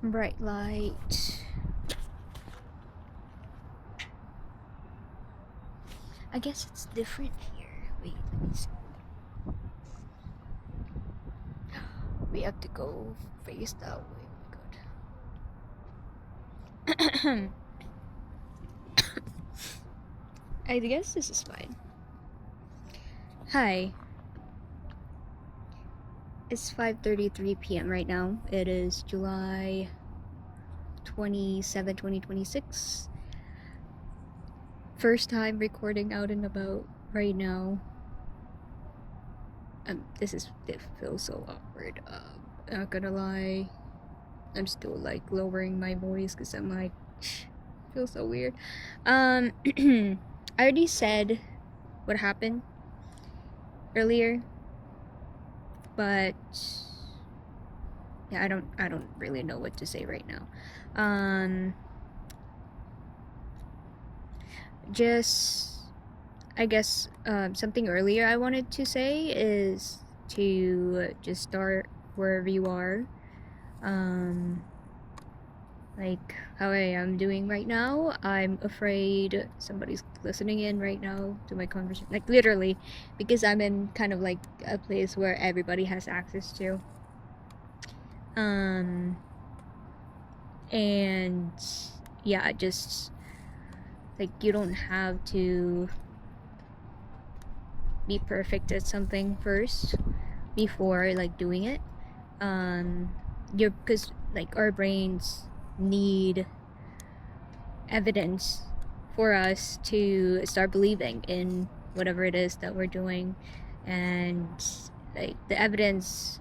Bright light. I guess it's different here. Wait, let me see. We have to go face that way. Oh my god. I guess this is fine. Hi. It's 5:33 p.m. right now. It is July 27, 2026. First time recording out and about right now. It feels so awkward. Not gonna lie. I'm still like lowering my voice because I'm like, feels so weird. I already said what happened earlier, but yeah, I don't really know what to say right now. Just I guess something earlier I wanted to say is to just start wherever you are. Like how I am doing right now. I'm afraid somebody's listening in right now to my conversation. Like literally, because I'm in kind of like a place where everybody has access to. And yeah, just like you don't have to be perfect at something first before like doing it. You're because like our brains need evidence for us to start believing in whatever it is that we're doing, and like the evidence,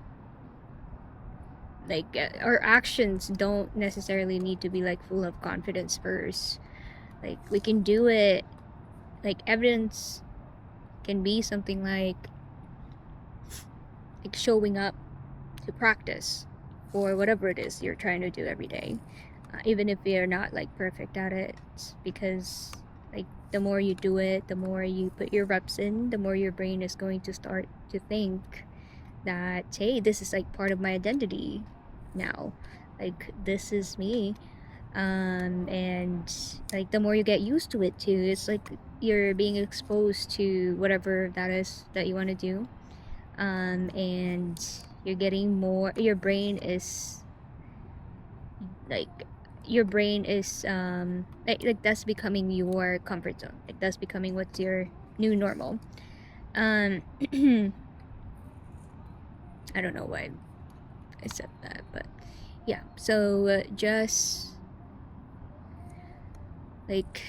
like our actions don't necessarily need to be like full of confidence first. Like we can do it, like evidence can be something like showing up to practice or whatever it is you're trying to do every day, even if you're not like perfect at it, because like the more you do it, the more you put your reps in, the more your brain is going to start to think that, hey, this is like part of my identity now, like this is me. And like the more you get used to it too, it's like you're being exposed to whatever that is that you want to do. And you're getting more, your brain is like like that's becoming your comfort zone, like that's becoming what's your new normal. I don't know why I said that, but yeah, so just like,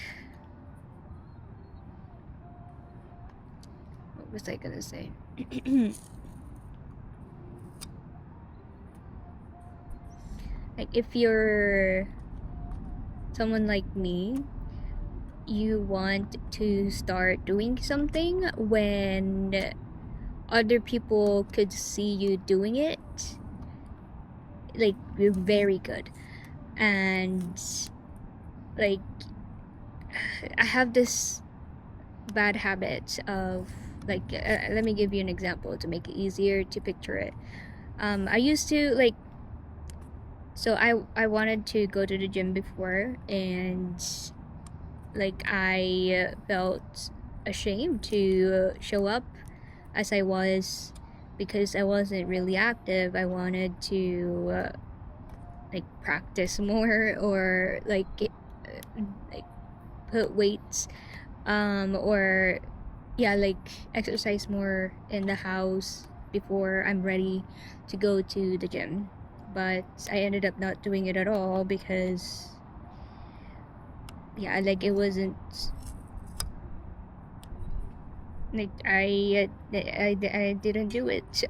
what was I gonna say? Like if you're someone like me, you want to start doing something when other people could see you doing it, like you're very good. And like I have this bad habit of like, let me give you an example to make it easier to picture it. I used to like, so I wanted to go to the gym before, and like I felt ashamed to show up as I was because I wasn't really active. I wanted to like practice more, or like like put weights, or yeah, like exercise more in the house before I'm ready to go to the gym. But I ended up not doing it at all because yeah, like it wasn't like I didn't do it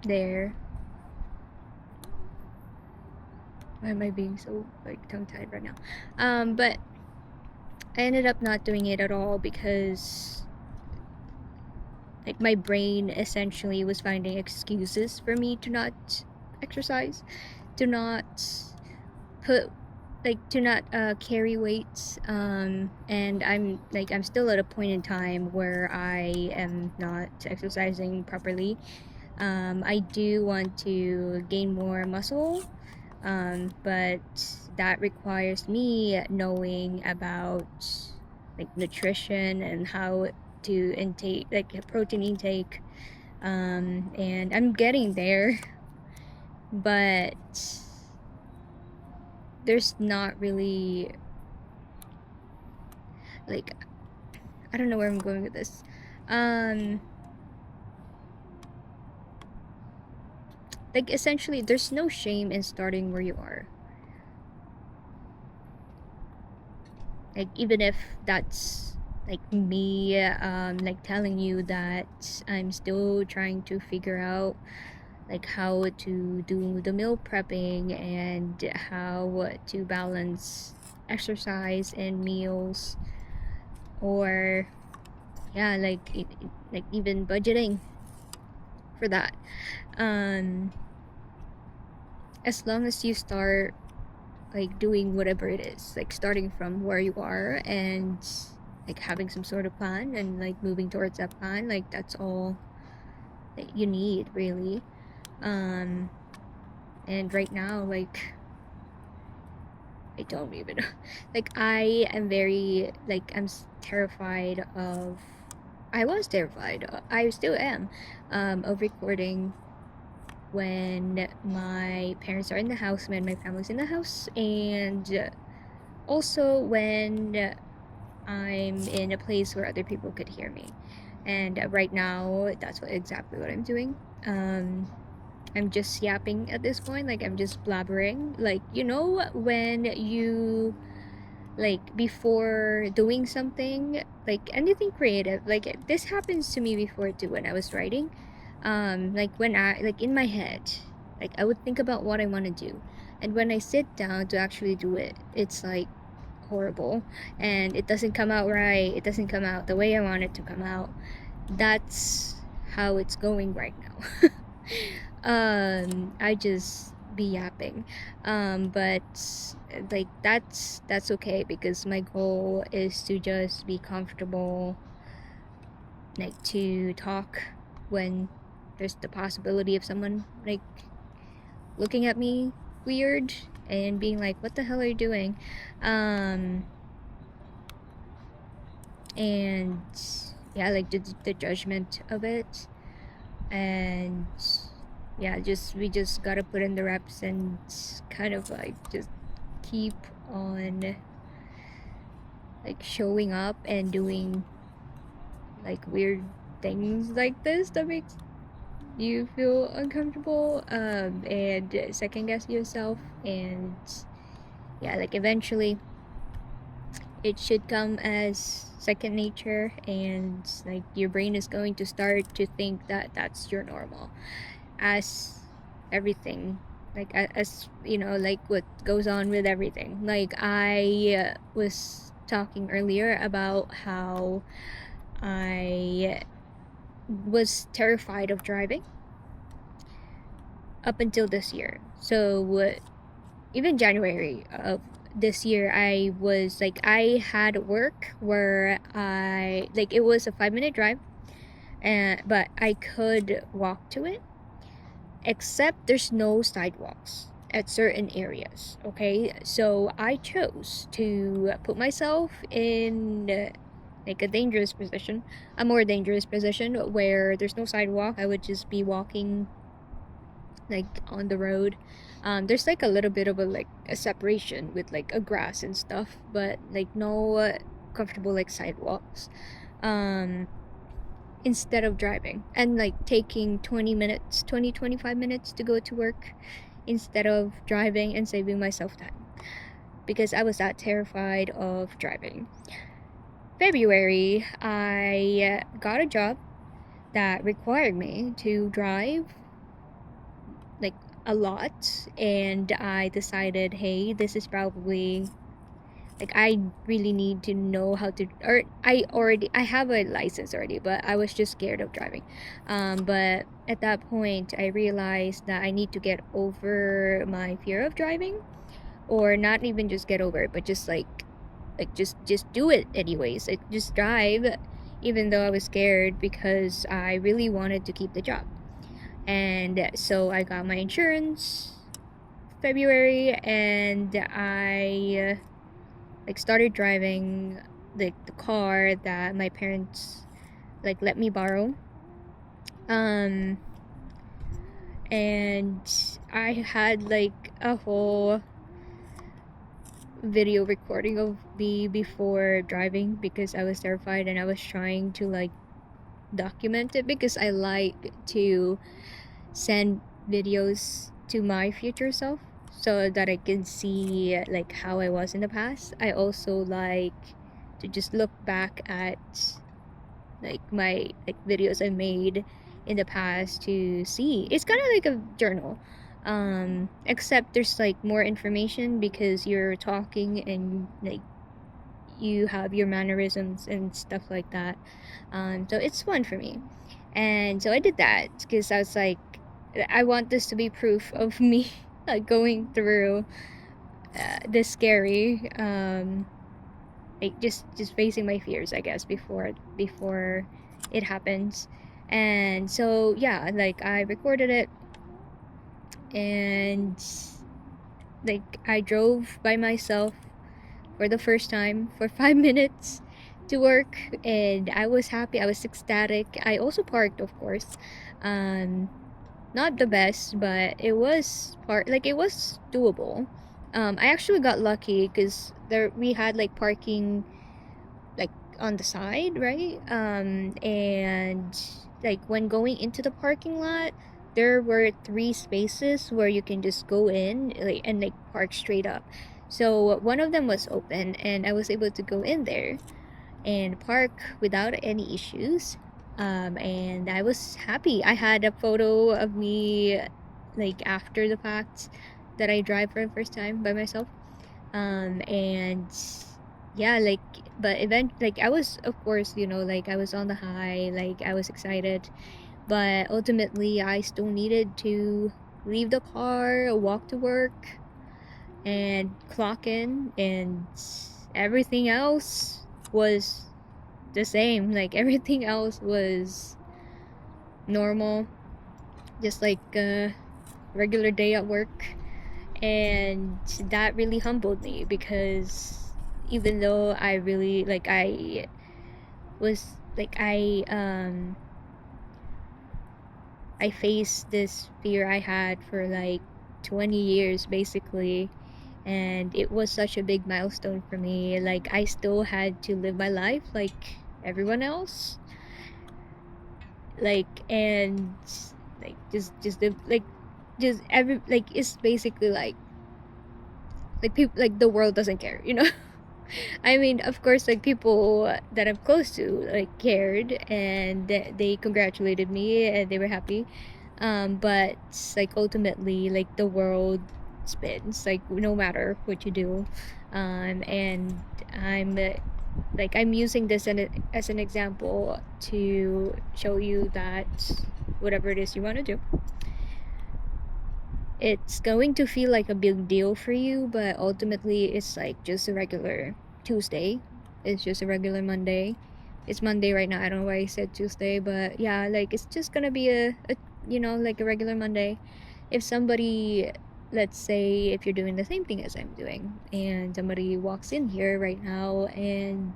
there. Why am I being so like tongue tied right now? But I ended up not doing it at all because like my brain essentially was finding excuses for me to not exercise, to not put to not carry weights. And I'm still at a point in time where I am not exercising properly. I do want to gain more muscle, but that requires me knowing about like nutrition and how to intake like protein intake, and I'm getting there, but there's not really like, I don't know where I'm going with this. Like essentially there's no shame in starting where you are. Like even if that's like me like telling you that I'm still trying to figure out like how to do the meal prepping and how to balance exercise and meals, or yeah, like like even budgeting for that. As long as you start like doing whatever it is, like starting from where you are and like having some sort of plan and like moving towards that plan, like that's all that you need really. And right now, like I don't even know. Like I am very like terrified of, I was terrified, I still am, of recording when my parents are in the house, when my family's in the house, and also when I'm in a place where other people could hear me. And right now, that's exactly what I'm doing. I'm just yapping at this point, like I'm just blabbering. Like, you know, when you, like, before doing something, like anything creative, like this happens to me before too when I was writing. Like when I, like in my head, like I would think about what I want to do. And when I sit down to actually do it, it's like horrible and it doesn't come out right. It doesn't come out the way I want it to come out. That's how it's going right now. I just be yapping. But like that's okay because my goal is to just be comfortable, like to talk when there's the possibility of someone like looking at me weird and being like, what the hell are you doing? And yeah, like the judgment of it. And yeah, just we just gotta put in the reps and kind of like just keep on like showing up and doing like weird things like this that makes you feel uncomfortable, and second guess yourself. And yeah, like eventually it should come as second nature, and like your brain is going to start to think that that's your normal, as everything, like as you know, like what goes on with everything. Like I was talking earlier about how I was terrified of driving up until this year. So even January of this year, I was like, I had work where I, like, it was a 5-minute drive, and but I could walk to it, except there's no sidewalks at certain areas. Okay, so I chose to put myself in like a dangerous position, a more dangerous position where there's no sidewalk. I would just be walking like on the road. There's like a little bit of a like a separation with like a grass and stuff, but like no comfortable like sidewalks. Instead of driving and like taking 25 minutes to go to work, instead of driving and saving myself time, because I was that terrified of driving. February, I got a job that required me to drive like a lot, and I decided, hey, this is probably like I really need to know how to, or I have a license already, but I was just scared of driving. But at that point I realized that I need to get over my fear of driving, or not even just get over it, but just like just do it anyways. Like just drive even though I was scared, because I really wanted to keep the job. And so I got my insurance February, and I like started driving the car that my parents like let me borrow. And I had like a whole video recording of me before driving because I was terrified, and I was trying to like document it because I like to send videos to my future self so that I can see like how I was in the past. I also like to just look back at like my like videos I made in the past to see. It's kind of like a journal. Except there's like more information because you're talking and like you have your mannerisms and stuff like that. So it's fun for me. And so I did that because I was like, I want this to be proof of me like going through this scary like just facing my fears, I guess, before it happens. And so yeah, like I recorded it, and like I drove by myself for the first time for 5 minutes to work, and I was happy. I was ecstatic. I also parked, of course. Not the best, but it was it was doable. I actually got lucky because there we had like parking like on the side, right? And like when going into the parking lot, there were 3 spaces where you can just go in like and like park straight up. So one of them was open, and I was able to go in there and park without any issues. And I was happy. I had a photo of me like after the fact that I drive for the first time by myself. And yeah, like but event like I was, of course, like I was on the high, like I was excited, but ultimately I still needed to leave the car, walk to work, and clock in, and everything else was the same. Like everything else was normal, just like a regular day at work. And that really humbled me because even though I really like I was like I faced this fear I had for like 20 years basically, and it was such a big milestone for me. Like I still had to live my life like everyone else, like, and like just live like just every like it's basically like people, like the world doesn't care. I mean, of course, like people that I'm close to like cared, and they congratulated me and they were happy. But like ultimately, like the world spins like no matter what you do. And I'm using this as an example to show you that whatever it is you want to do, it's going to feel like a big deal for you, but ultimately it's like just a regular Tuesday. It's just a regular Monday. It's Monday right now. I don't know why I said Tuesday, but yeah, like it's just gonna be a like a regular Monday. If somebody, let's say if you're doing the same thing as I'm doing, and somebody walks in here right now and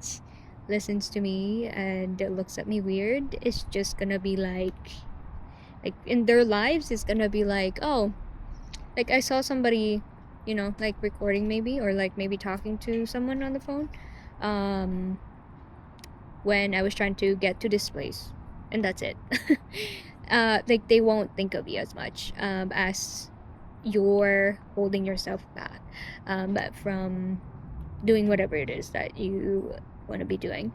listens to me and looks at me weird, it's just gonna be like in their lives it's gonna be like, oh, like I saw somebody, like recording maybe, or like maybe talking to someone on the phone, um, when I was trying to get to this place, and that's it. Like they won't think of you as much, as you're holding yourself back, but from doing whatever it is that you want to be doing.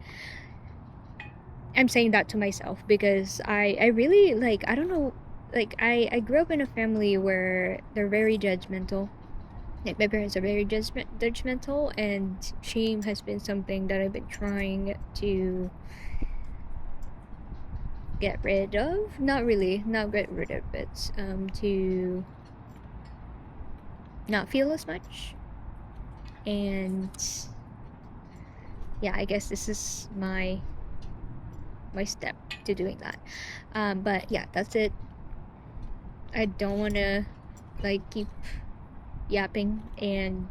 I'm saying that to myself because I really like, I don't know, like I grew up in a family where they're very judgmental. Like my parents are very judgmental, and shame has been something that I've been trying to get rid of. Not really, not get rid of it. To not feel as much. And yeah, I guess this is my step to doing that. But yeah, that's it. I don't want to like keep yapping and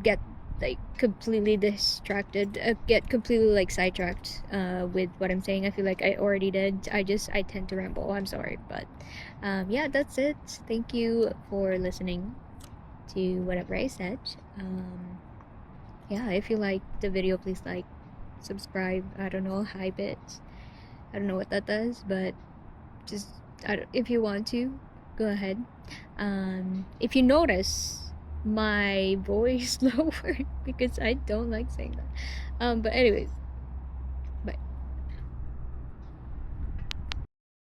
get like completely distracted, get completely like sidetracked with what I'm saying. I feel like I already did. I tend to ramble. I'm sorry, but yeah, that's it. Thank you for listening to whatever I said. Yeah, if you like the video, please like, subscribe. I don't know, hype it. I don't know what that does, but just if you want to, go ahead. If you notice my voice lower because I don't like saying that. But anyways,